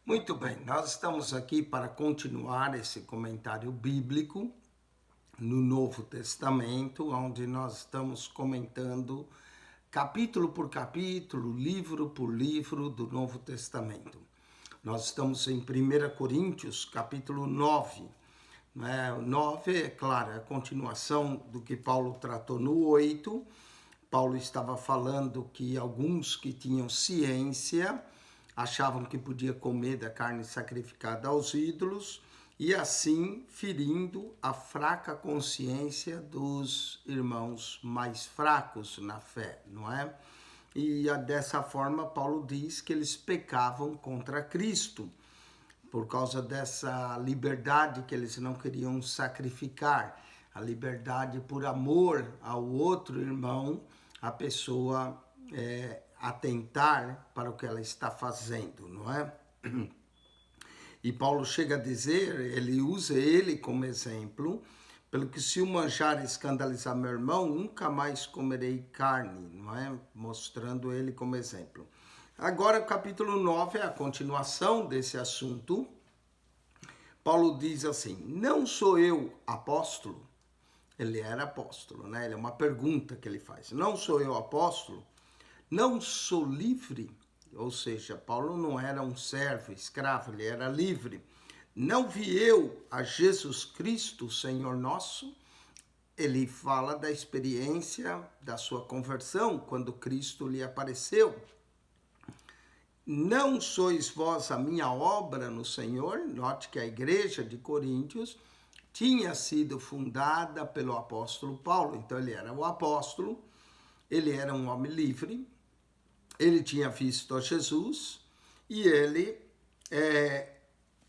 Muito bem, nós estamos aqui para continuar esse comentário bíblico no Novo Testamento, onde nós estamos comentando capítulo por capítulo, livro por livro do Novo Testamento. Nós estamos em 1 Coríntios, capítulo 9. O 9, é claro, é a continuação do que Paulo tratou no 8. Paulo estava falando que alguns que tinham ciência achavam que podia comer da carne sacrificada aos ídolos e assim ferindo a fraca consciência dos irmãos mais fracos na fé, não é? E dessa forma Paulo diz que eles pecavam contra Cristo por causa dessa liberdade que eles não queriam sacrificar, a liberdade por amor ao outro irmão, a pessoa atentar para o que ela está fazendo, não é? E Paulo chega a dizer, ele usa ele como exemplo, pelo que se o manjar escandalizar meu irmão, nunca mais comerei carne, não é? Mostrando ele como exemplo. Agora o capítulo 9 é a continuação desse assunto. Paulo diz assim, não sou eu apóstolo? Ele era apóstolo, né? Ele é uma pergunta que ele faz. Não sou eu apóstolo? Não sou livre? Ou seja, Paulo não era um servo, escravo, ele era livre. Não vi eu a Jesus Cristo, Senhor nosso? Ele fala da experiência da sua conversão, quando Cristo lhe apareceu. Não sois vós a minha obra no Senhor? Note que a igreja de Coríntios tinha sido fundada pelo apóstolo Paulo. Então ele era o apóstolo, ele era um homem livre, ele tinha visto a Jesus e ele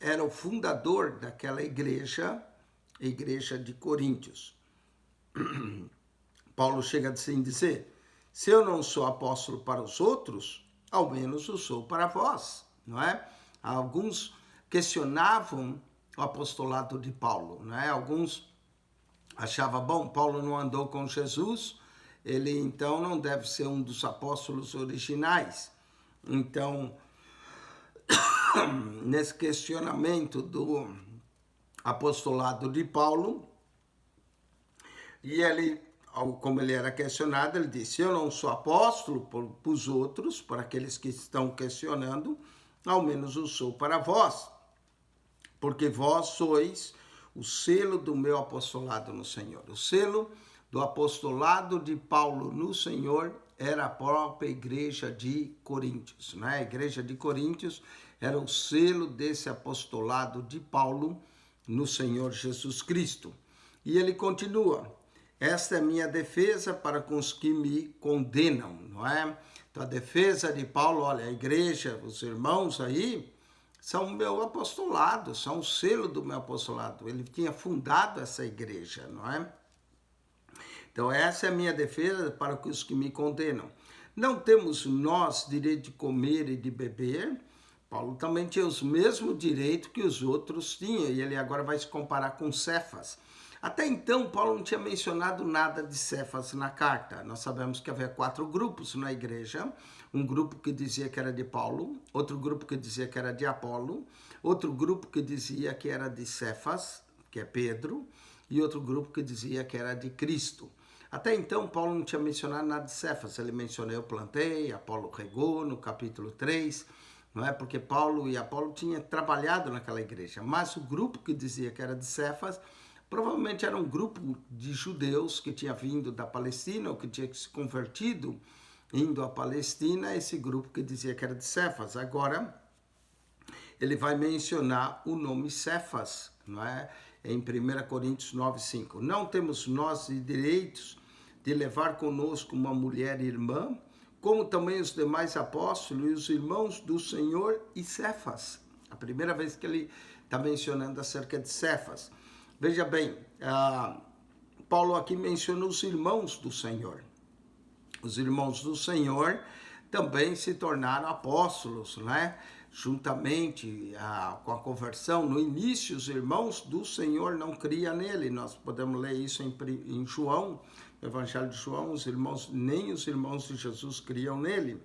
era o fundador daquela igreja, a igreja de Coríntios. Paulo chega assim a dizer, se eu não sou apóstolo para os outros, ao menos eu sou para vós, não é? Alguns questionavam o apostolado de Paulo, não é? Alguns achavam, bom, Paulo não andou com Jesus, ele então não deve ser um dos apóstolos originais. Então, nesse questionamento do apostolado de Paulo, e ele, como ele era questionado, ele disse, eu não sou apóstolo para os outros, para aqueles que estão questionando, ao menos eu sou para vós, porque vós sois o selo do meu apostolado no Senhor. O selo do apostolado de Paulo no Senhor era a própria igreja de Coríntios, né? A igreja de Coríntios era o selo desse apostolado de Paulo no Senhor Jesus Cristo. E ele continua, esta é minha defesa para com os que me condenam, não é? Então a defesa de Paulo, olha, a igreja, os irmãos aí, são o meu apostolado, são o selo do meu apostolado. Ele tinha fundado essa igreja, não é? Então essa é a minha defesa para os que me condenam. Não temos nós direito de comer e de beber? Paulo também tinha os mesmos direitos que os outros tinham, e ele agora vai se comparar com Cefas. Até então, Paulo não tinha mencionado nada de Cefas na carta. Nós sabemos que havia 4 grupos na igreja. Um grupo que dizia que era de Paulo, outro grupo que dizia que era de Apolo, outro grupo que dizia que era de Cefas, que é Pedro, e outro grupo que dizia que era de Cristo. Até então, Paulo não tinha mencionado nada de Cefas. Ele mencionou, eu plantei, Apolo regou, no capítulo 3, não é? Porque Paulo e Apolo tinham trabalhado naquela igreja. Mas o grupo que dizia que era de Cefas, provavelmente era um grupo de judeus que tinha vindo da Palestina, ou que tinha se convertido indo à Palestina, esse grupo que dizia que era de Cefas. Agora, ele vai mencionar o nome Cefas, não é? Em 1 Coríntios 9:5. Não temos nós direitos de levar conosco uma mulher irmã, como também os demais apóstolos e os irmãos do Senhor e Cefas. A primeira vez que ele está mencionando acerca de Cefas. Veja bem, Paulo aqui menciona os irmãos do Senhor. Os irmãos do Senhor também se tornaram apóstolos, né? Juntamente com a conversão. No início, os irmãos do Senhor não criam nele. Nós podemos ler isso em João, no Evangelho de João, nem os irmãos de Jesus criam nele.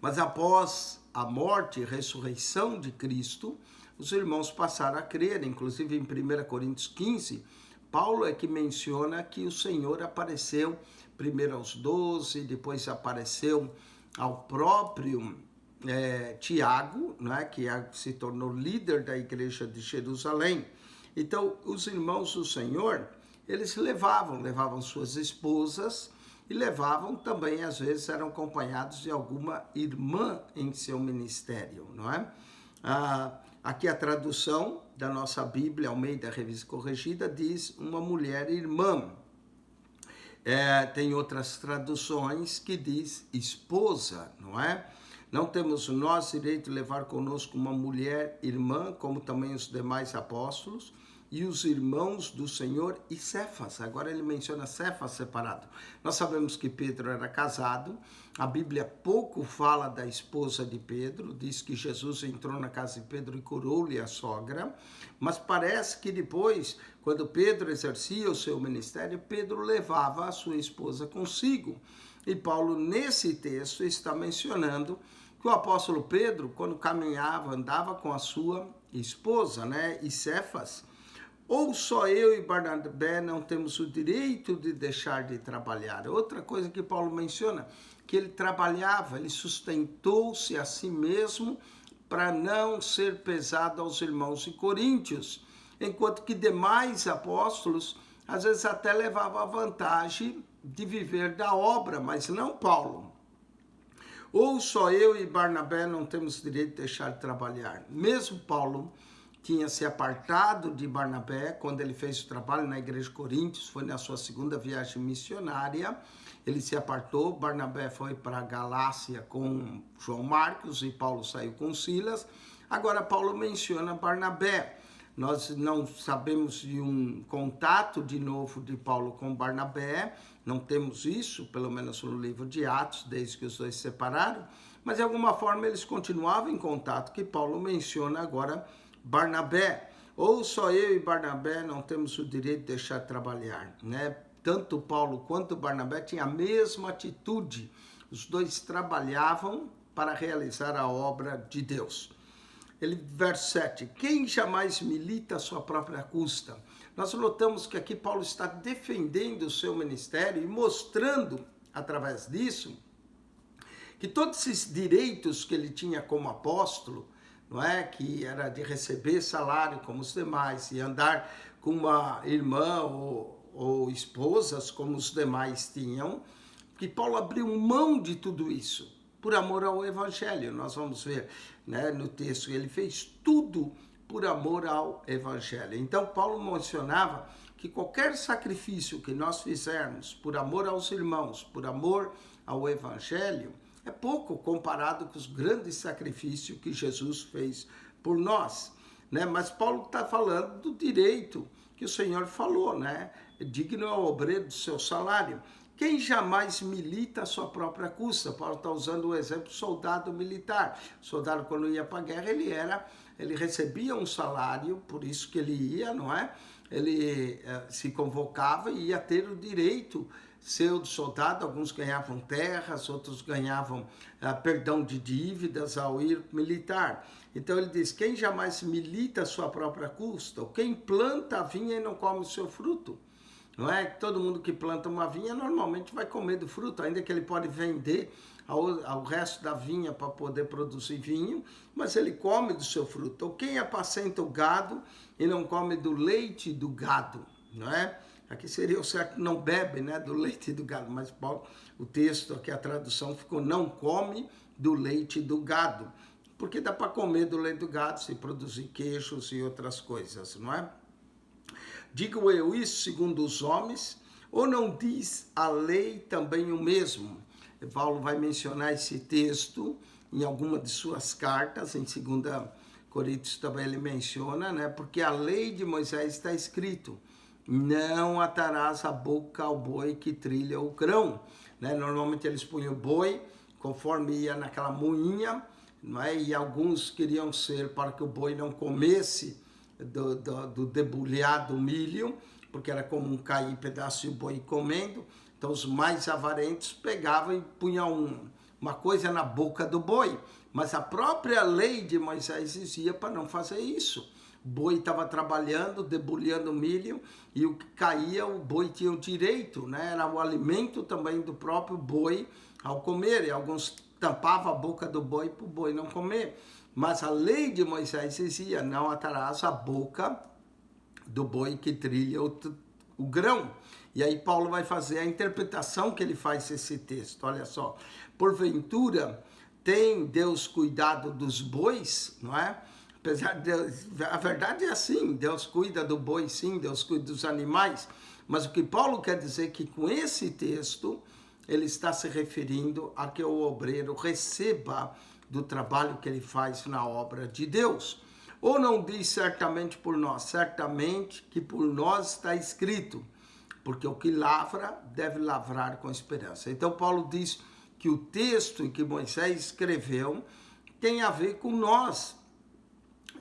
Mas após a morte e ressurreição de Cristo, os irmãos passaram a crer. Inclusive em 1 Coríntios 15, Paulo é que menciona que o Senhor apareceu primeiro aos 12, depois apareceu ao próprio Tiago, né, que se tornou líder da igreja de Jerusalém. Então, os irmãos do Senhor, eles levavam suas esposas e levavam também, às vezes, eram acompanhados de alguma irmã em seu ministério, não é? Aqui a tradução da nossa Bíblia, Almeida Revista Corrigida, diz uma mulher irmã. Tem outras traduções que diz esposa, não é? Não temos nós direito de levar conosco uma mulher irmã, como também os demais apóstolos, e os irmãos do Senhor e Cefas. Agora ele menciona Cefas separado. Nós sabemos que Pedro era casado, a Bíblia pouco fala da esposa de Pedro, diz que Jesus entrou na casa de Pedro e curou-lhe a sogra, mas parece que depois, quando Pedro exercia o seu ministério, Pedro levava a sua esposa consigo. E Paulo, nesse texto, está mencionando que o apóstolo Pedro, quando caminhava, andava com a sua esposa, né, e Cefas. Ou só eu e Barnabé não temos o direito de deixar de trabalhar. Outra coisa que Paulo menciona, que ele trabalhava, ele sustentou-se a si mesmo para não ser pesado aos irmãos de Coríntios, enquanto que demais apóstolos, às vezes até levavam a vantagem de viver da obra, mas não Paulo. Ou só eu e Barnabé não temos direito de deixar de trabalhar. Mesmo Paulo tinha se apartado de Barnabé quando ele fez o trabalho na igreja de Coríntios, foi na sua segunda viagem missionária, ele se apartou, Barnabé foi para a Galácia com João Marcos e Paulo saiu com Silas. Agora Paulo menciona Barnabé. Nós não sabemos de um contato de novo de Paulo com Barnabé, não temos isso, pelo menos no livro de Atos, desde que os dois se separaram, mas de alguma forma eles continuavam em contato, que Paulo menciona agora Barnabé. Ou só eu e Barnabé não temos o direito de deixar de trabalhar, né? Tanto Paulo quanto Barnabé tinham a mesma atitude, os dois trabalhavam para realizar a obra de Deus. Verso 7, quem jamais milita a sua própria custa? Nós notamos que aqui Paulo está defendendo o seu ministério e mostrando, através disso, que todos esses direitos que ele tinha como apóstolo, não é? Que era de receber salário como os demais e andar com uma irmã ou esposas como os demais tinham, que Paulo abriu mão de tudo isso por amor ao evangelho. Nós vamos ver, né, no texto, ele fez tudo por amor ao evangelho. Então Paulo mencionava que qualquer sacrifício que nós fizermos por amor aos irmãos, por amor ao evangelho, é pouco comparado com os grandes sacrifícios que Jesus fez por nós, né? Mas Paulo está falando do direito que o Senhor falou, né? Digno é o obreiro do seu salário. Quem jamais milita a sua própria custa? Paulo está usando o exemplo do soldado militar. O soldado, quando ia para a guerra, ele recebia um salário, por isso que ele ia, não é? Ele se convocava e ia ter o direito seu de soldado. Alguns ganhavam terras, outros ganhavam perdão de dívidas ao ir militar. Então ele diz, quem jamais milita a sua própria custa? Ou quem planta a vinha e não come o seu fruto? Não é? Todo mundo que planta uma vinha normalmente vai comer do fruto, ainda que ele pode vender ao resto da vinha para poder produzir vinho, mas ele come do seu fruto. Ou quem apacenta o gado e não come do leite do gado, não é? Aqui seria o certo, não bebe, né, do leite do gado, mas o texto aqui, a tradução ficou, não come do leite do gado, porque dá para comer do leite do gado se produzir queijos e outras coisas, não é? Digo eu isso segundo os homens, ou não diz a lei também o mesmo? Paulo vai mencionar esse texto em alguma de suas cartas, em 2 Coríntios também ele menciona, né? Porque a lei de Moisés está escrito, não atarás a boca ao boi que trilha o grão, né? Normalmente eles punham o boi conforme ia naquela moinha, não é? E alguns queriam ser para que o boi não comesse do debulhado milho, porque era comum cair pedaço de boi comendo. Então os mais avarentos pegavam e punham uma coisa na boca do boi. Mas a própria lei de Moisés dizia para não fazer isso. O boi estava trabalhando, debulhando milho, e o que caía, o boi tinha o direito, né? Era o alimento também do próprio boi ao comer, e alguns tampavam a boca do boi para o boi não comer. Mas a lei de Moisés dizia, não atarás a boca do boi que trilha o grão. E aí Paulo vai fazer a interpretação que ele faz desse texto, olha só. Porventura, tem Deus cuidado dos bois, não é? Apesar de a verdade é assim, Deus cuida do boi sim, Deus cuida dos animais, mas o que Paulo quer dizer é que com esse texto, ele está se referindo a que o obreiro receba do trabalho que ele faz na obra de Deus. Ou não diz certamente por nós, certamente que por nós está escrito, porque o que lavra deve lavrar com esperança. Então Paulo diz que o texto que Moisés escreveu tem a ver com nós.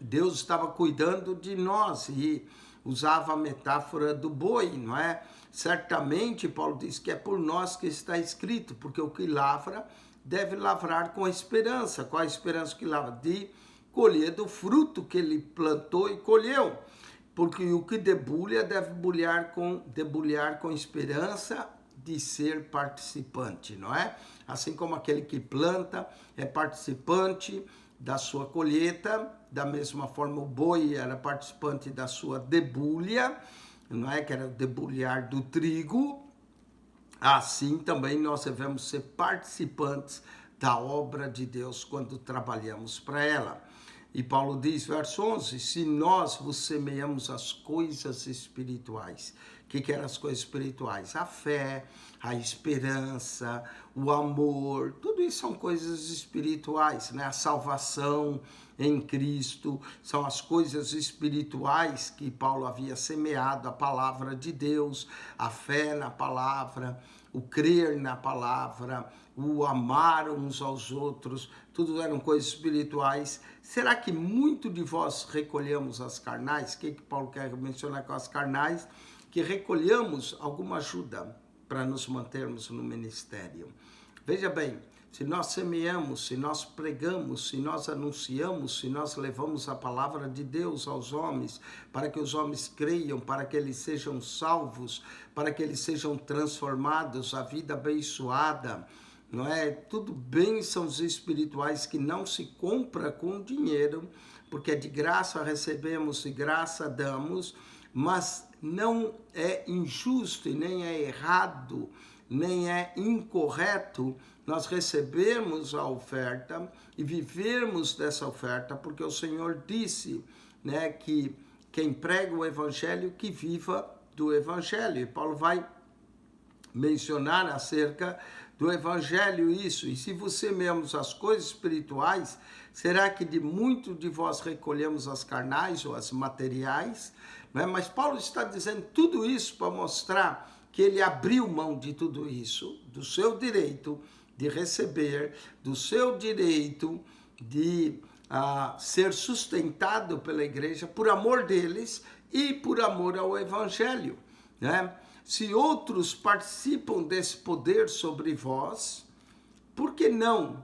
Deus estava cuidando de nós e usava a metáfora do boi, não é? Certamente, Paulo diz que é por nós que está escrito, porque o que lavra deve lavrar com esperança. Qual a esperança que lavra? De colher do fruto que ele plantou e colheu. Porque o que debulha deve debulhar com esperança de ser participante, não é? Assim como aquele que planta é participante da sua colheita, da mesma forma o boi era participante da sua debulha, não é? Que era o debulhar do trigo. Assim também nós devemos ser participantes da obra de Deus quando trabalhamos para ela. E Paulo diz, verso 11, se nós vos semeamos as coisas espirituais. O que eram as coisas espirituais? A fé, a esperança, o amor, tudo isso são coisas espirituais, né? A salvação em Cristo, são as coisas espirituais que Paulo havia semeado, a palavra de Deus, a fé na palavra, o crer na palavra, o amar uns aos outros, tudo eram coisas espirituais. Será que muito de vós recolhemos as carnais? O que Paulo quer mencionar com as carnais? Que recolhamos alguma ajuda para nos mantermos no ministério. Veja bem, se nós semeamos, se nós pregamos, se nós anunciamos, se nós levamos a palavra de Deus aos homens, para que os homens creiam, para que eles sejam salvos, para que eles sejam transformados, a vida abençoada, não é? Tudo bênçãos espirituais que não se compra com dinheiro, porque de graça recebemos e graça damos, mas não é injusto e nem é errado, nem é incorreto nós recebermos a oferta e vivermos dessa oferta, porque o Senhor disse, né, que quem prega o evangelho, que viva do evangelho. E Paulo vai mencionar acerca do evangelho isso. E se você semeamos as coisas espirituais, será que de muito de vós recolhemos as carnais ou as materiais? Mas Paulo está dizendo tudo isso para mostrar que ele abriu mão de tudo isso, do seu direito de receber, do seu direito de ser sustentado pela igreja por amor deles e por amor ao evangelho, né? Se outros participam desse poder sobre vós, por que não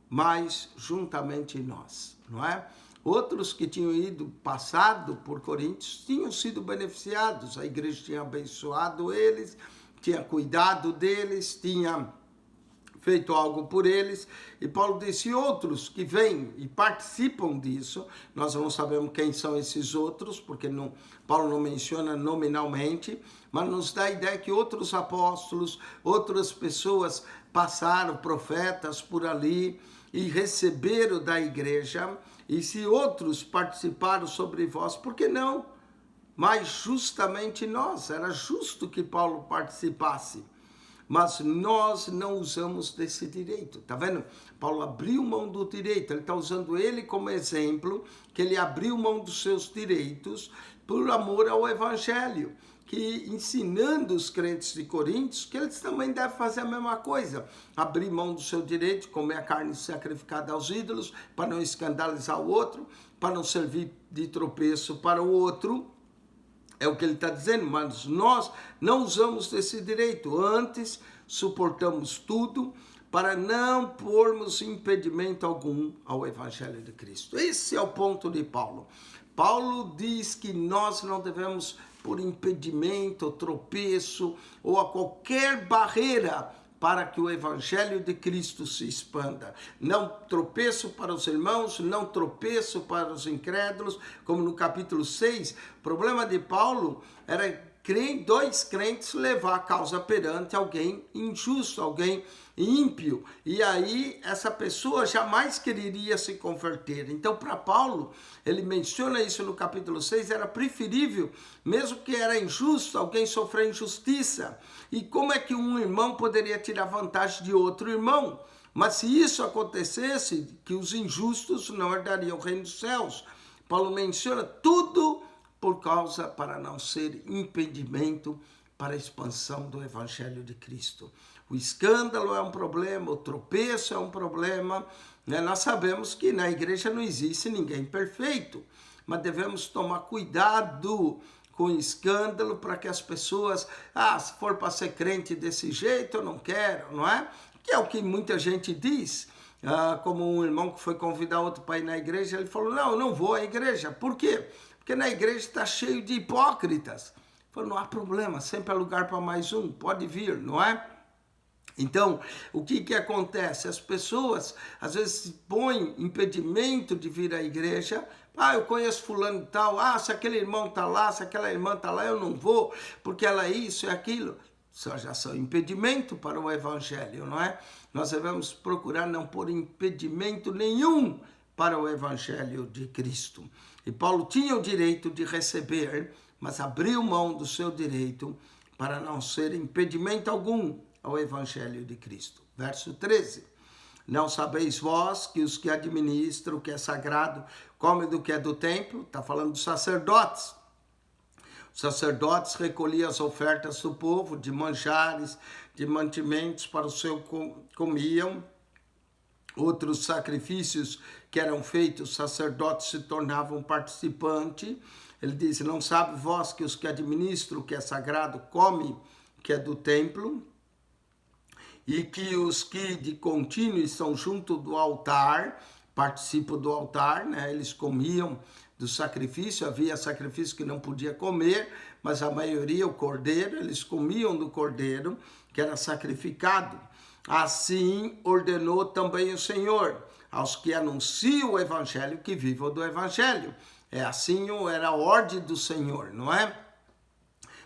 mais juntamente nós, não é? Outros que tinham passado por Coríntios tinham sido beneficiados, a igreja tinha abençoado eles, tinha cuidado deles, tinha feito algo por eles, e Paulo disse, outros que vêm e participam disso, nós não sabemos quem são esses outros, porque Paulo não menciona nominalmente, mas nos dá a ideia que outros apóstolos, outras pessoas passaram, profetas por ali, e receberam da igreja, e se outros participaram sobre vós, por que não? Mas justamente nós, era justo que Paulo participasse. Mas nós não usamos desse direito, tá vendo? Paulo abriu mão do direito, ele está usando ele como exemplo, que ele abriu mão dos seus direitos por amor ao evangelho, que ensinando os crentes de Coríntios que eles também devem fazer a mesma coisa, abrir mão do seu direito de comer a carne sacrificada aos ídolos, para não escandalizar o outro, para não servir de tropeço para o outro. É o que ele está dizendo, mas nós não usamos desse direito. Antes, suportamos tudo para não pormos impedimento algum ao Evangelho de Cristo. Esse é o ponto de Paulo. Paulo diz que nós não devemos pôr impedimento, tropeço ou a qualquer barreira para que o Evangelho de Cristo se expanda. Não tropeço para os irmãos, não tropeço para os incrédulos, como no capítulo 6. O problema de Paulo era dois crentes levar a causa perante alguém injusto, alguém ímpio, e aí essa pessoa jamais quereria se converter. Então, para Paulo, ele menciona isso no capítulo 6, era preferível, mesmo que era injusto, alguém sofrer injustiça. E como é que um irmão poderia tirar vantagem de outro irmão? Mas se isso acontecesse, que os injustos não herdariam o reino dos céus. Paulo menciona tudo por causa, para não ser impedimento para a expansão do Evangelho de Cristo. O escândalo é um problema, o tropeço é um problema, né? Nós sabemos que na igreja não existe ninguém perfeito, mas devemos tomar cuidado com o escândalo para que as pessoas, se for para ser crente desse jeito, eu não quero, não é? Que é o que muita gente diz. Como um irmão que foi convidar outro para ir na igreja, ele falou, não, eu não vou à igreja. Por quê? Porque na igreja está cheio de hipócritas. Falou, não há problema, sempre há lugar para mais um, pode vir, não é? Então, o que acontece? As pessoas, às vezes, põem impedimento de vir à igreja. Eu conheço fulano e tal, se aquele irmão está lá, se aquela irmã está lá, eu não vou, porque ela é isso e aquilo. Isso já são impedimento para o Evangelho, não é? Nós devemos procurar não pôr impedimento nenhum para o Evangelho de Cristo. E Paulo tinha o direito de receber, mas abriu mão do seu direito para não ser impedimento algum ao Evangelho de Cristo. Verso 13. Não sabeis vós que os que administram o que é sagrado comem do que é do templo? Está falando dos sacerdotes. Os sacerdotes recolhiam as ofertas do povo, de manjares, de mantimentos para o seu comiam. Outros sacrifícios que eram feitos, os sacerdotes se tornavam participantes. Ele diz, não sabe vós que os que administram o que é sagrado comem o que é do templo? E que os que de contínuo estão junto do altar, participam do altar, né? Eles comiam do sacrifício, havia sacrifício que não podia comer, mas a maioria, o cordeiro, eles comiam do cordeiro que era sacrificado. Assim ordenou também o Senhor aos que anunciam o Evangelho que vivam do Evangelho. Assim era a ordem do Senhor, não é?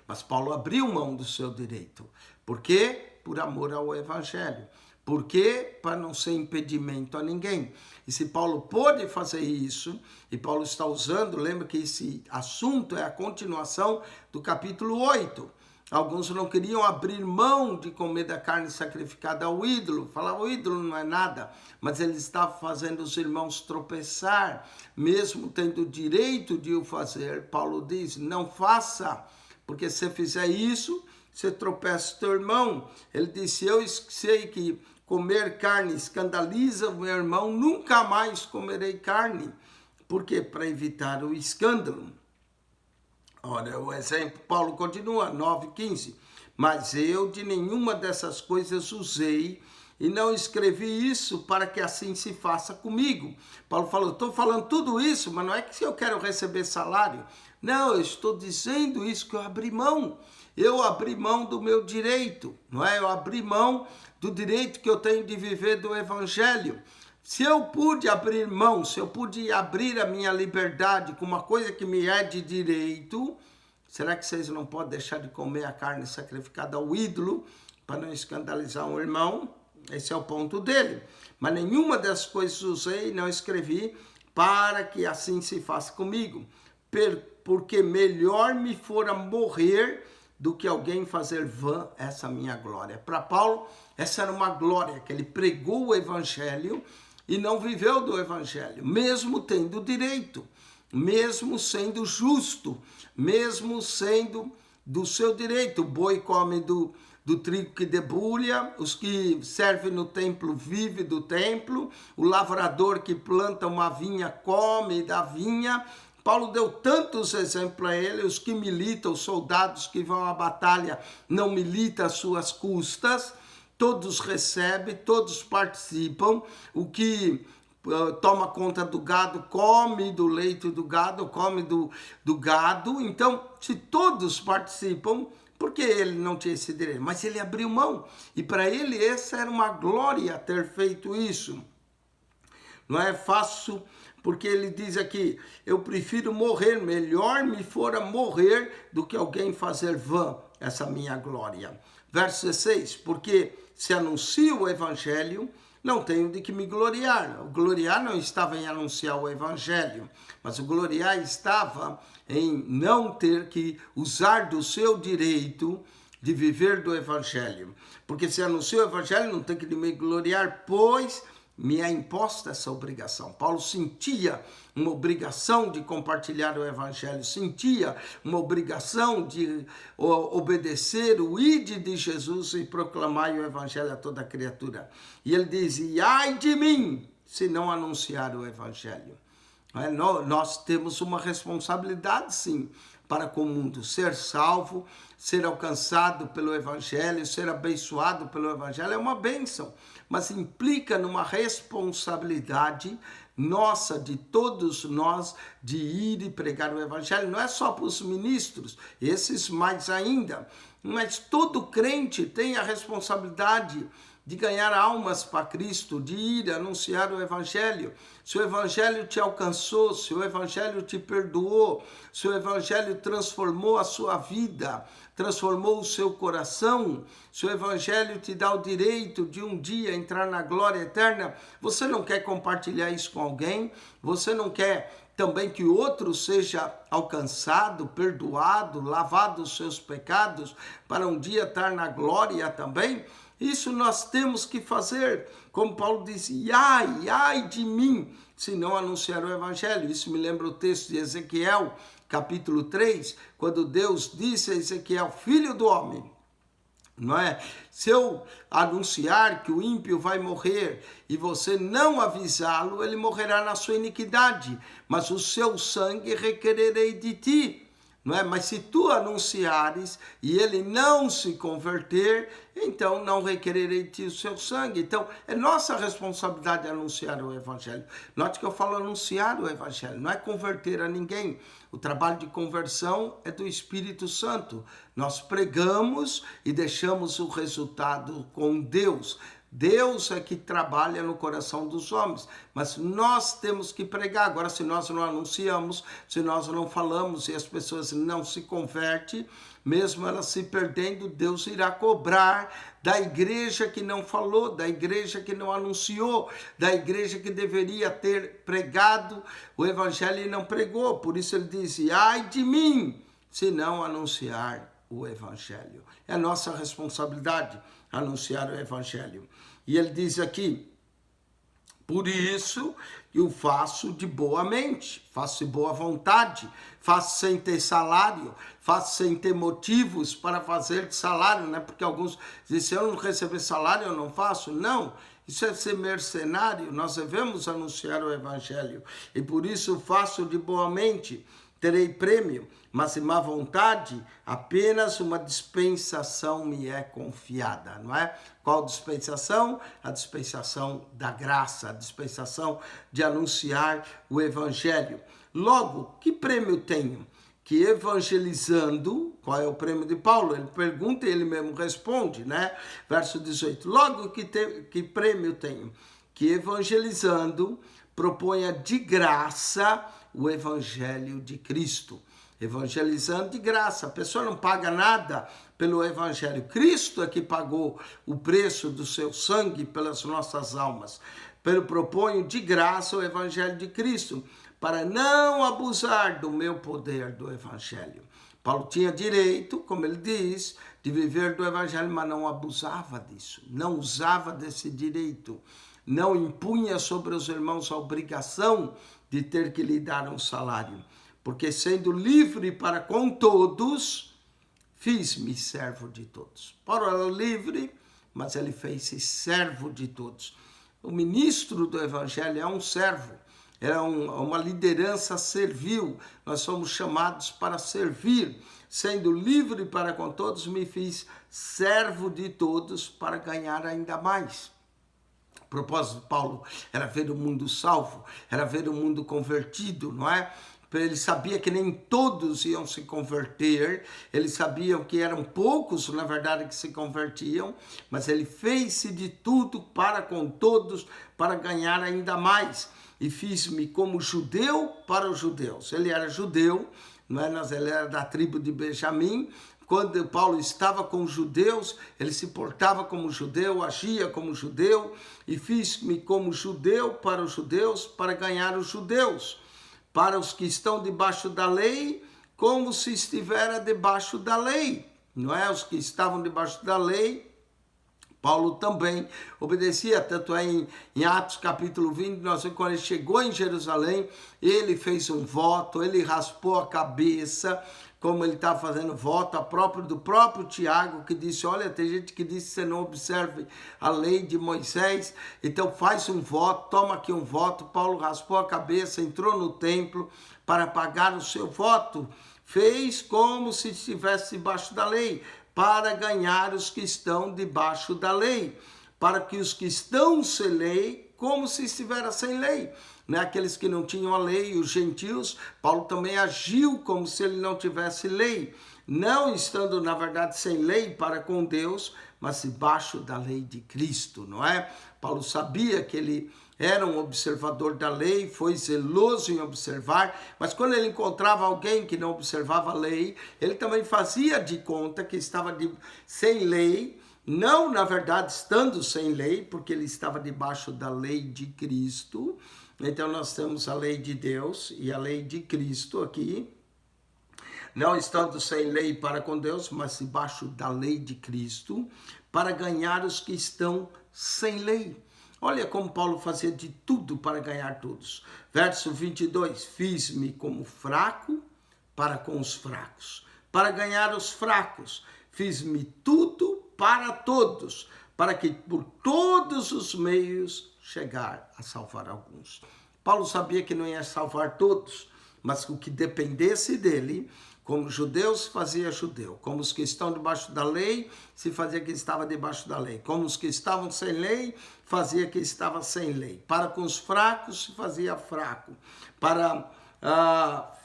Mas Paulo abriu mão do seu direito. Por quê? Por amor ao Evangelho. Por quê? Para não ser impedimento a ninguém. E se Paulo pôde fazer isso, e Paulo está usando, lembra que esse assunto é a continuação do capítulo 8. Alguns não queriam abrir mão de comer da carne sacrificada ao ídolo. Falavam, o ídolo não é nada. Mas ele estava fazendo os irmãos tropeçar, mesmo tendo o direito de o fazer. Paulo diz, não faça, porque se fizer isso, você tropeça o teu irmão. Ele disse, eu sei que comer carne escandaliza o meu irmão, nunca mais comerei carne. Por quê? Para evitar o escândalo. Olha, o exemplo, Paulo continua, 9:15. Mas eu de nenhuma dessas coisas usei e não escrevi isso para que assim se faça comigo. Paulo falou, estou falando tudo isso, mas não é que eu quero receber salário. Não, eu estou dizendo isso, que eu abri mão. Eu abri mão do meu direito, não é? Eu abri mão do direito que eu tenho de viver do Evangelho. Se eu pude abrir mão, se eu pude abrir a minha liberdade com uma coisa que me é de direito, será que vocês não podem deixar de comer a carne sacrificada ao ídolo para não escandalizar um irmão? Esse é o ponto dele. Mas nenhuma dessas coisas usei e não escrevi para que assim se faça comigo. Porque melhor me fora morrer do que alguém fazer vã essa minha glória. Para Paulo, essa era uma glória, que ele pregou o Evangelho e não viveu do Evangelho, mesmo tendo direito, mesmo sendo justo, mesmo sendo do seu direito. O boi come do trigo que debulha, os que servem no templo vivem do templo, o lavrador que planta uma vinha come da vinha. Paulo deu tantos exemplos a ele, os que militam, os soldados que vão à batalha não militam às suas custas. todos recebem, todos participam. O que toma conta do gado come do leite do gado, come do gado. Então, se todos participam, porque ele não tinha esse direito? Mas ele abriu mão. E para ele essa era uma glória ter feito isso. Não é fácil, porque ele diz aqui, eu prefiro morrer, melhor me fora morrer do que alguém fazer vã essa minha glória. Verso 16, porque se anuncio o evangelho, não tenho de que me gloriar. O gloriar não estava em anunciar o evangelho, mas o gloriar estava em não ter que usar do seu direito de viver do evangelho. Porque se anuncio o evangelho, não tenho que me gloriar, pois me é imposta essa obrigação. Paulo sentia uma obrigação de compartilhar o evangelho, sentia uma obrigação de obedecer o ide de Jesus e proclamar o evangelho a toda criatura. E ele diz, e ai de mim, se não anunciar o evangelho. Nós temos uma responsabilidade, sim, para com o mundo, ser salvo, ser alcançado pelo evangelho, ser abençoado pelo evangelho é uma bênção, mas implica numa responsabilidade nossa, de todos nós, de ir e pregar o evangelho. Não é só para os ministros, esses mais ainda, mas todo crente tem a responsabilidade de ganhar almas para Cristo, de ir anunciar o evangelho. Se o evangelho te alcançou, se o evangelho te perdoou, se o evangelho transformou a sua vida, transformou o seu coração, se o evangelho te dá o direito de um dia entrar na glória eterna, você não quer compartilhar isso com alguém? Você não quer também que o outro seja alcançado, perdoado, lavado os seus pecados, para um dia estar na glória também? Isso nós temos que fazer, como Paulo disse, ai de mim, se não anunciar o evangelho. Isso me lembra o texto de Ezequiel, capítulo 3, quando Deus disse a Ezequiel, filho do homem, não é? Se eu anunciar que o ímpio vai morrer e você não avisá-lo, ele morrerá na sua iniquidade, mas o seu sangue requererei de ti. Não é? Mas se tu anunciares e ele não se converter, então não requererei de ti o seu sangue. Então, é nossa responsabilidade anunciar o evangelho. Note que eu falo anunciar o evangelho, não é converter a ninguém. O trabalho de conversão é do Espírito Santo. Nós pregamos e deixamos o resultado com Deus. Deus é que trabalha no coração dos homens, mas nós temos que pregar. Agora, se nós não anunciamos, se nós não falamos e as pessoas não se convertem, mesmo elas se perdendo, Deus irá cobrar da igreja que não falou, da igreja que não anunciou, da igreja que deveria ter pregado o evangelho e não pregou. Por isso ele diz, ai de mim, se não anunciar o evangelho. É a nossa responsabilidade anunciar o evangelho. E ele diz aqui, por isso eu faço de boa mente, faço de boa vontade, faço sem ter salário, faço sem ter motivos para fazer de salário, né? Porque alguns dizem, se eu não receber salário, eu não faço. Não, isso é ser mercenário, nós devemos anunciar o evangelho. E por isso faço de boa mente, terei prêmio, mas em má vontade, apenas uma dispensação me é confiada, não é? Qual dispensação? A dispensação da graça, a dispensação de anunciar o evangelho. Logo, que prêmio tenho? Que evangelizando, qual é o prêmio de Paulo? Ele pergunta e ele mesmo responde, né? Verso 18, logo que prêmio tenho? Que evangelizando proponha de graça o evangelho de Cristo. Evangelizando de graça, a pessoa não paga nada pelo evangelho. Cristo é que pagou o preço do seu sangue pelas nossas almas. Proponho de graça o evangelho de Cristo, para não abusar do meu poder do evangelho. Paulo tinha direito, como ele diz, de viver do evangelho, mas não abusava disso, não usava desse direito, não impunha sobre os irmãos a obrigação de ter que lhe dar um salário. Porque sendo livre para com todos, fiz-me servo de todos. Paulo era livre, mas ele fez-se servo de todos. O ministro do evangelho é um servo. era uma liderança servil. Nós somos chamados para servir. Sendo livre para com todos, me fiz servo de todos para ganhar ainda mais. O propósito de Paulo era ver o mundo salvo, era ver o mundo convertido, não é? Ele sabia que nem todos iam se converter, ele sabia que eram poucos, na verdade, que se convertiam, mas ele fez-se de tudo para com todos, para ganhar ainda mais. E fiz-me como judeu para os judeus. Ele era judeu, não é? Ele era da tribo de Benjamim. Quando Paulo estava com os judeus, ele se portava como judeu, agia como judeu, e fiz-me como judeu para os judeus, para ganhar os judeus. Para os que estão debaixo da lei, como se estivera debaixo da lei. Não é? Os que estavam debaixo da lei, Paulo também obedecia, tanto é em Atos capítulo 20, nós vemos quando ele chegou em Jerusalém, ele fez um voto, ele raspou a cabeça, como ele estava fazendo voto do próprio Tiago, que disse, olha, tem gente que diz que você não observe a lei de Moisés, então faz um voto, toma aqui um voto. Paulo raspou a cabeça, entrou no templo para pagar o seu voto, fez como se estivesse debaixo da lei, para ganhar os que estão debaixo da lei, para que os que estão sem lei, como se estivera sem lei, né? Aqueles que não tinham a lei, os gentios, Paulo também agiu como se ele não tivesse lei, não estando, na verdade, sem lei para com Deus, mas debaixo da lei de Cristo, não é? Paulo sabia que ele era um observador da lei, foi zeloso em observar, mas quando ele encontrava alguém que não observava a lei, ele também fazia de conta que estava sem lei, não, na verdade, estando sem lei, porque ele estava debaixo da lei de Cristo. Então nós temos a lei de Deus e a lei de Cristo aqui, não estando sem lei para com Deus, mas debaixo da lei de Cristo, para ganhar os que estão sem lei. Olha como Paulo fazia de tudo para ganhar todos. Verso 22, fiz-me como fraco para com os fracos, para ganhar os fracos. Fiz-me tudo para todos, para que por todos os meios chegar a salvar alguns. Paulo sabia que não ia salvar todos, mas o que dependesse dele, como judeus se fazia judeu, como os que estão debaixo da lei, se fazia que estava debaixo da lei, como os que estavam sem lei, fazia que estava sem lei. Para com os fracos se fazia fraco,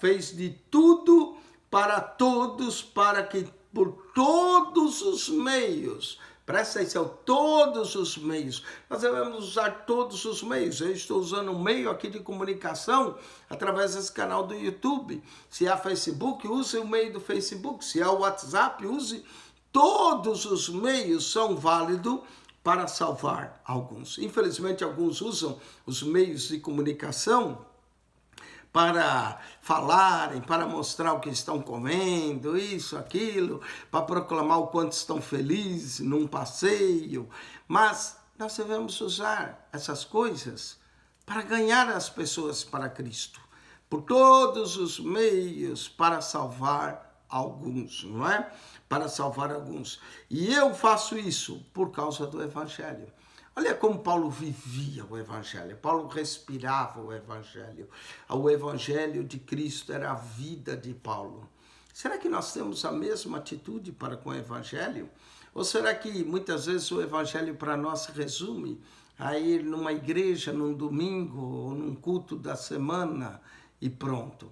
fez de tudo para todos, para que por todos os meios, presta atenção, todos os meios, nós devemos usar todos os meios. Eu estou usando um meio aqui de comunicação através desse canal do YouTube. Se é Facebook, use o meio do Facebook. Se é o WhatsApp, use. Todos os meios são válidos para salvar alguns. Infelizmente, alguns usam os meios de comunicação para falarem, para mostrar o que estão comendo, isso, aquilo, para proclamar o quanto estão felizes num passeio. Mas nós devemos usar essas coisas para ganhar as pessoas para Cristo, por todos os meios para salvar alguns, não é? Para salvar alguns. E eu faço isso por causa do Evangelho. Olha como Paulo vivia o Evangelho. Paulo respirava o Evangelho. O Evangelho de Cristo era a vida de Paulo. Será que nós temos a mesma atitude para com o Evangelho? Ou será que muitas vezes o Evangelho para nós se resume a ir numa igreja, num domingo, ou num culto da semana e pronto?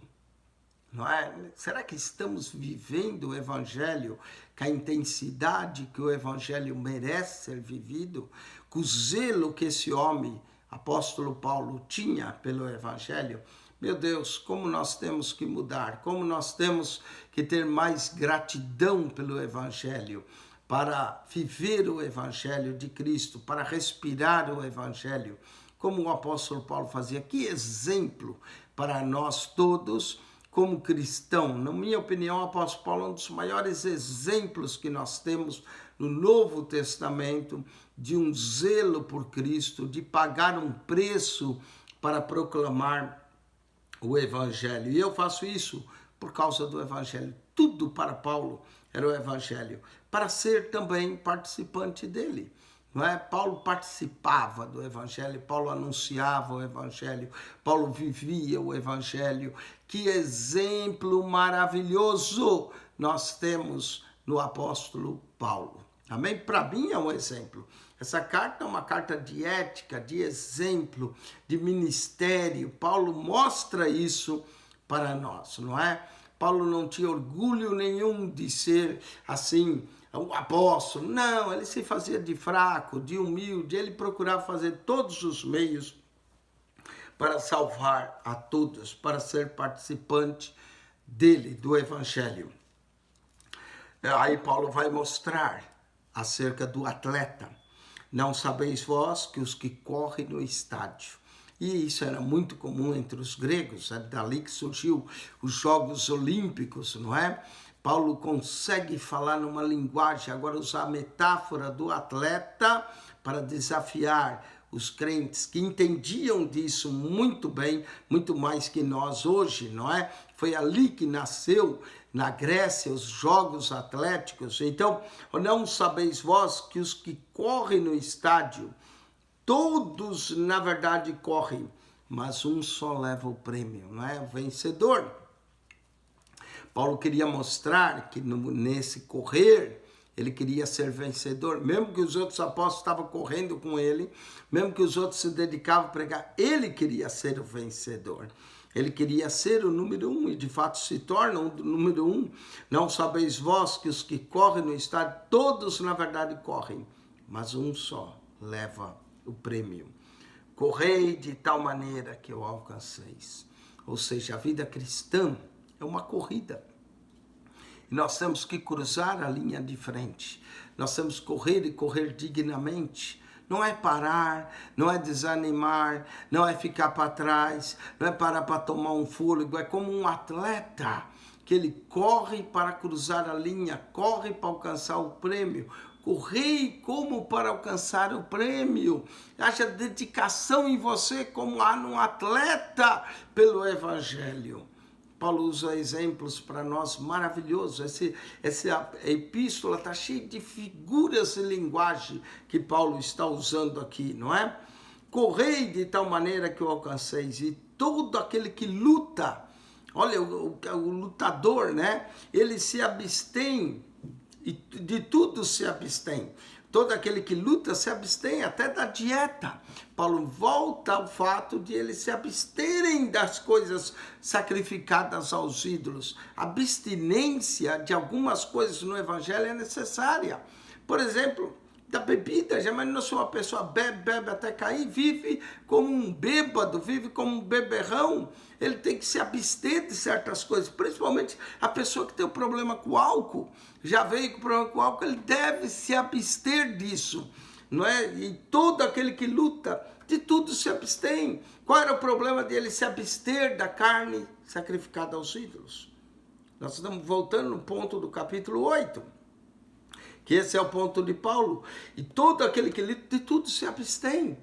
Não é? Será que estamos vivendo o Evangelho com a intensidade que o Evangelho merece ser vivido? Com o zelo que esse homem, apóstolo Paulo, tinha pelo Evangelho? Meu Deus, como nós temos que mudar, como nós temos que ter mais gratidão pelo Evangelho, para viver o Evangelho de Cristo, para respirar o Evangelho, como o apóstolo Paulo fazia. Que exemplo para nós todos, como cristão. Na minha opinião, o apóstolo Paulo é um dos maiores exemplos que nós temos no Novo Testamento de um zelo por Cristo, de pagar um preço para proclamar o Evangelho. E eu faço isso por causa do Evangelho. Tudo para Paulo era o Evangelho, para ser também participante dele. não é? Paulo participava do evangelho, Paulo anunciava o evangelho, Paulo vivia o evangelho. Que exemplo maravilhoso nós temos no apóstolo Paulo. Amém? Para mim é um exemplo. Essa carta é uma carta de ética, de exemplo, de ministério. Paulo mostra isso para nós, não é? Paulo não tinha orgulho nenhum de ser assim, um apóstolo. Não, ele se fazia de fraco, de humilde. Ele procurava fazer todos os meios para salvar a todos, para ser participante dele, do evangelho. Aí Paulo vai mostrar acerca do atleta. Não sabeis vós que os que correm no estádio. E isso era muito comum entre os gregos, é dali que surgiu os Jogos Olímpicos, não é? Paulo consegue falar numa linguagem, agora usar a metáfora do atleta para desafiar os crentes que entendiam disso muito bem, muito mais que nós hoje, não é? Foi ali que nasceu na Grécia os Jogos Atléticos. Então, não sabeis vós que os que correm no estádio, todos na verdade correm, mas um só leva o prêmio, não é? O vencedor. Paulo queria mostrar que nesse correr, ele queria ser vencedor, mesmo que os outros apóstolos estavam correndo com ele, mesmo que os outros se dedicavam a pregar, ele queria ser o vencedor. Ele queria ser o número 1 e de fato se torna o número 1. Não sabeis vós que os que correm no estádio, todos na verdade correm, mas um só leva o prêmio. Correi de tal maneira que o alcanceis. Ou seja, a vida cristã é uma corrida. E nós temos que cruzar a linha de frente. Nós temos que correr e correr dignamente. Não é parar, não é desanimar, não é ficar para trás, não é parar para tomar um fôlego. É como um atleta que ele corre para cruzar a linha, corre para alcançar o prêmio. Correi como para alcançar o prêmio. Haja dedicação em você como há num atleta pelo evangelho. Paulo usa exemplos para nós maravilhosos. Essa epístola está cheia de figuras e linguagem que Paulo está usando aqui, não é? Correi de tal maneira que o alcanceis. E todo aquele que luta, olha, o lutador, né? Ele se abstém, e de tudo se abstém. Todo aquele que luta se abstém até da dieta. Paulo volta ao fato de eles se absterem das coisas sacrificadas aos ídolos. A abstinência de algumas coisas no evangelho é necessária. Por exemplo, da bebida. Já imaginou se uma pessoa bebe até cair, vive como um bêbado, vive como um beberrão. Ele tem que se abster de certas coisas, principalmente a pessoa que tem um problema com álcool. Já veio com problema com álcool, ele deve se abster disso, não é? E todo aquele que luta, de tudo se abstém. Qual era o problema dele se abster da carne sacrificada aos ídolos? Nós estamos voltando no ponto do capítulo 8. Que esse é o ponto de Paulo. E todo aquele que luta, de tudo se abstém.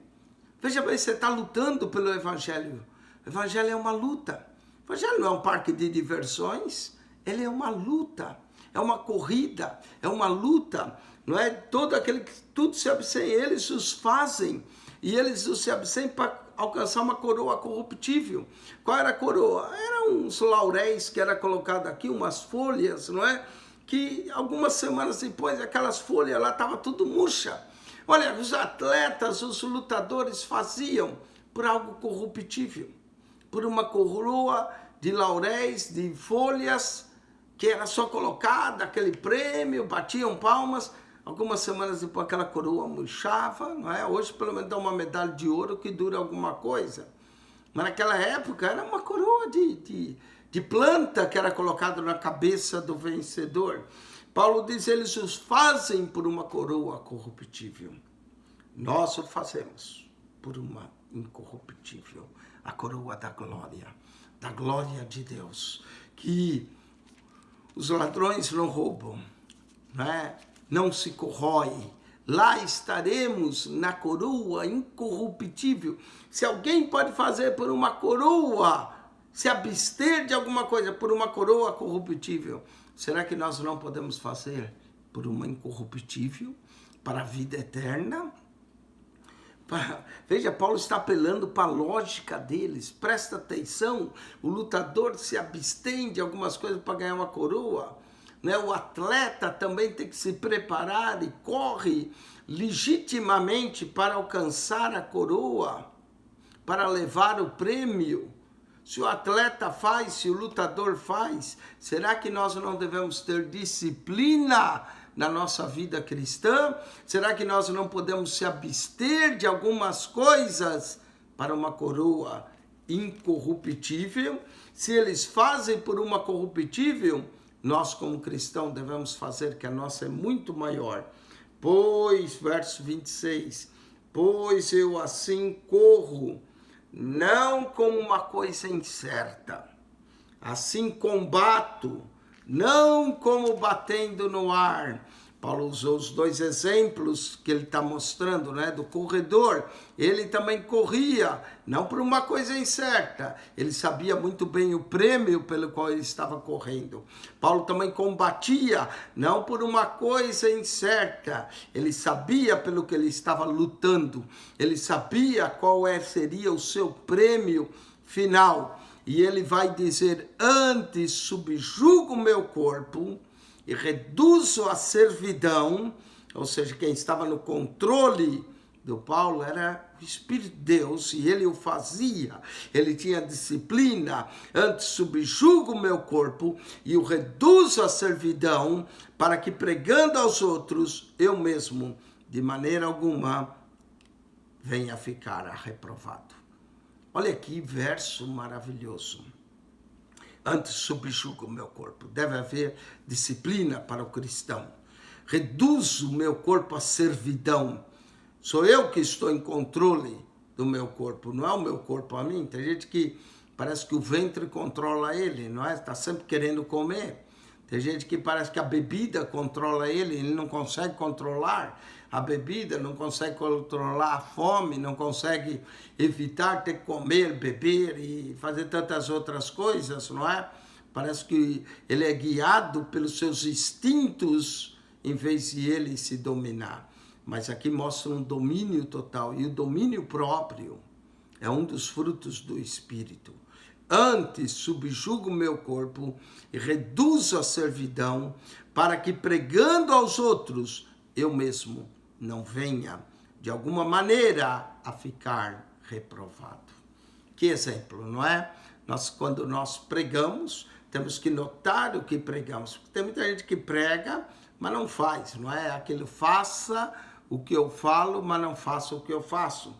Veja bem, você está lutando pelo evangelho. O evangelho é uma luta. O evangelho não é um parque de diversões. Ele é uma luta. É uma corrida. É uma luta. Não é? Todo aquele que tudo se abstém, eles os fazem. E eles os se abstêm para alcançar uma coroa corruptível. Qual era a coroa? Eram uns lauréis que era colocado aqui, umas folhas, não é? Que algumas semanas depois aquelas folhas lá estavam tudo murcha. Olha, os atletas, os lutadores faziam por algo corruptível, por uma coroa de lauréis, de folhas, que era só colocada, aquele prêmio, batiam palmas. Algumas semanas depois aquela coroa murchava, não é? Hoje pelo menos dá uma medalha de ouro que dura alguma coisa. Mas naquela época era uma coroa de planta que era colocado na cabeça do vencedor. Paulo diz, eles os fazem por uma coroa corruptível. Nós o fazemos por uma incorruptível, a coroa da glória de Deus. Que os ladrões não roubam, né? Não se corrói. Lá estaremos na coroa incorruptível. Se alguém pode fazer por uma coroa, se abster de alguma coisa por uma coroa corruptível, será que nós não podemos fazer por uma incorruptível, para a vida eterna? Veja, Paulo está apelando para a lógica deles. Presta atenção, o lutador se abstém de algumas coisas para ganhar uma coroa. Né? O atleta também tem que se preparar e corre legitimamente para alcançar a coroa, para levar o prêmio. Se o atleta faz, se o lutador faz, será que nós não devemos ter disciplina na nossa vida cristã? Será que nós não podemos se abster de algumas coisas para uma coroa incorruptível? Se eles fazem por uma corruptível, nós como cristãos devemos fazer, que a nossa é muito maior. Pois, verso 26, pois eu assim corro, não como uma coisa incerta, assim combato, não como batendo no ar. Paulo usou os dois exemplos que ele está mostrando, né, do corredor. Ele também corria, não por uma coisa incerta. Ele sabia muito bem o prêmio pelo qual ele estava correndo. Paulo também combatia, não por uma coisa incerta. Ele sabia pelo que ele estava lutando. Ele sabia qual seria o seu prêmio final. E ele vai dizer, antes subjugo o meu corpo e reduzo a servidão, ou seja, quem estava no controle do Paulo era o Espírito de Deus, e ele o fazia, ele tinha disciplina. Antes subjugo o meu corpo e o reduzo a servidão, para que pregando aos outros, eu mesmo, de maneira alguma, venha a ficar reprovado. Olha que verso maravilhoso. Antes subjugo o meu corpo. Deve haver disciplina para o cristão. Reduzo o meu corpo à servidão. Sou eu que estou em controle do meu corpo, não é o meu corpo a mim. Tem gente que parece que o ventre controla ele, não é? Está sempre querendo comer. Tem gente que parece que a bebida controla ele não consegue controlar a bebida, não consegue controlar a fome, não consegue evitar ter que comer, beber e fazer tantas outras coisas, não é? Parece que ele é guiado pelos seus instintos em vez de ele se dominar. Mas aqui mostra um domínio total, e o domínio próprio é um dos frutos do Espírito. Antes subjugo o meu corpo e reduzo a servidão, para que pregando aos outros, eu mesmo não venha, de alguma maneira, a ficar reprovado. Que exemplo, não é? Quando nós pregamos, temos que notar o que pregamos. Porque tem muita gente que prega, mas não faz, não é? Aquilo, faça o que eu falo, mas não faça o que eu faço.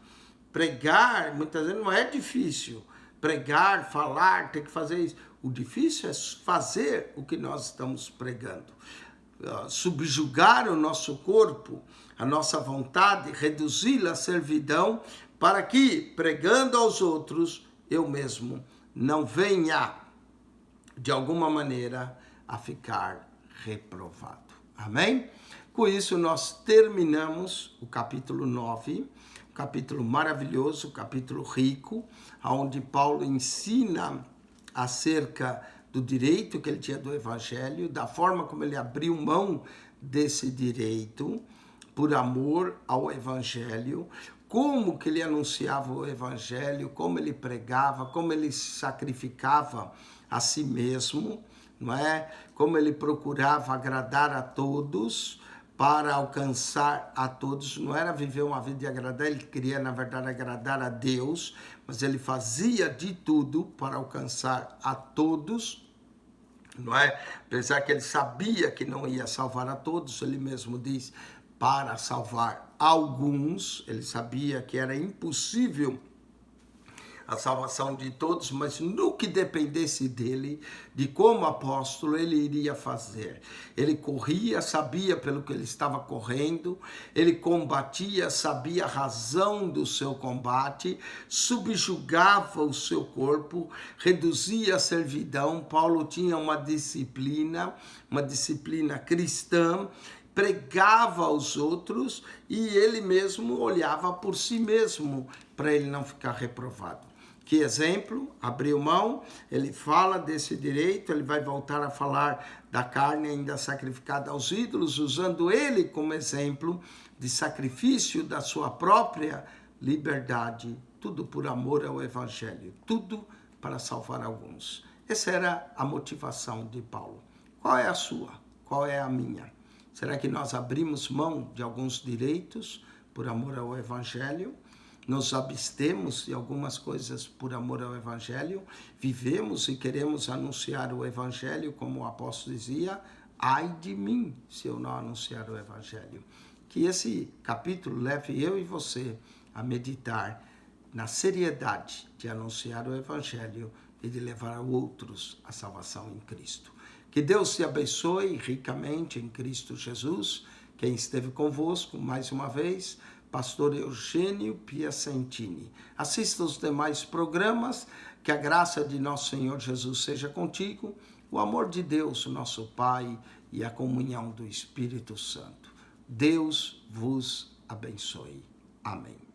Pregar, muitas vezes, não é difícil. Pregar, falar, tem que fazer isso. O difícil é fazer o que nós estamos pregando. Subjugar o nosso corpo, a nossa vontade, reduzi-la à servidão, para que, pregando aos outros, eu mesmo não venha, de alguma maneira, a ficar reprovado. Amém? Com isso, nós terminamos o capítulo 9, um capítulo maravilhoso, um capítulo rico, onde Paulo ensina acerca do direito que ele tinha do evangelho, da forma como ele abriu mão desse direito, por amor ao evangelho, como que ele anunciava o evangelho, como ele pregava, como ele sacrificava a si mesmo, não é? Como ele procurava agradar a todos, para alcançar a todos. Não era viver uma vida de agradar, ele queria, na verdade, agradar a Deus, mas ele fazia de tudo para alcançar a todos, não é? Apesar que ele sabia que não ia salvar a todos, ele mesmo diz, para salvar alguns. Ele sabia que era impossível a salvação de todos, mas no que dependesse dele, de como apóstolo, ele iria fazer. Ele corria, sabia pelo que ele estava correndo, ele combatia, sabia a razão do seu combate, subjugava o seu corpo, reduzia a servidão. Paulo tinha uma disciplina cristã, pregava aos outros e ele mesmo olhava por si mesmo para ele não ficar reprovado. Que exemplo? Abriu mão, ele fala desse direito, ele vai voltar a falar da carne ainda sacrificada aos ídolos, usando ele como exemplo de sacrifício da sua própria liberdade, tudo por amor ao Evangelho, tudo para salvar alguns. Essa era a motivação de Paulo. Qual é a sua? Qual é a minha? Será que nós abrimos mão de alguns direitos por amor ao Evangelho? Nos abstemos de algumas coisas por amor ao Evangelho? Vivemos e queremos anunciar o Evangelho, como o apóstolo dizia, ai de mim se eu não anunciar o Evangelho. Que esse capítulo leve eu e você a meditar na seriedade de anunciar o Evangelho e de levar outros à salvação em Cristo. Que Deus te abençoe ricamente em Cristo Jesus. Quem esteve convosco, mais uma vez, Pastor Eugênio Piacentini. Assista os demais programas, que a graça de nosso Senhor Jesus seja contigo, o amor de Deus, nosso Pai, e a comunhão do Espírito Santo. Deus vos abençoe. Amém.